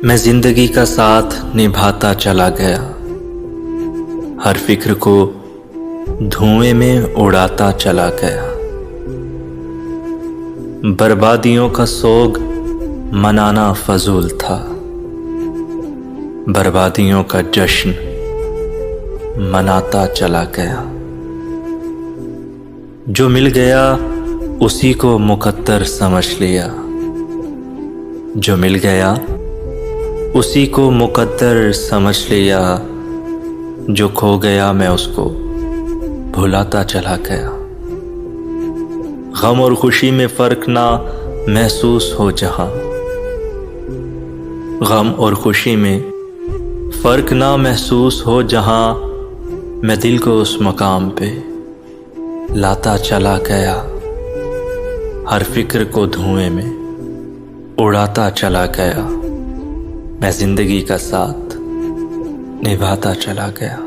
मैं जिंदगी का साथ निभाता चला गया, हर फिक्र को धुएं में उड़ाता चला गया। बर्बादियों का सोग मनाना फजूल था, बर्बादियों का जश्न मनाता चला गया। जो मिल गया उसी को मुकद्दर समझ लिया, जो मिल गया उसी को मुकद्दर समझ लिया। जो खो गया मैं उसको भुलाता चला गया। गम और खुशी में फर्क ना महसूस हो जहां, गम और खुशी में फर्क ना महसूस हो जहां, मैं दिल को उस मकाम पे लाता चला गया। हर फिक्र को धुएं में उड़ाता चला गया। मैं जिंदगी का साथ निभाता चला गया।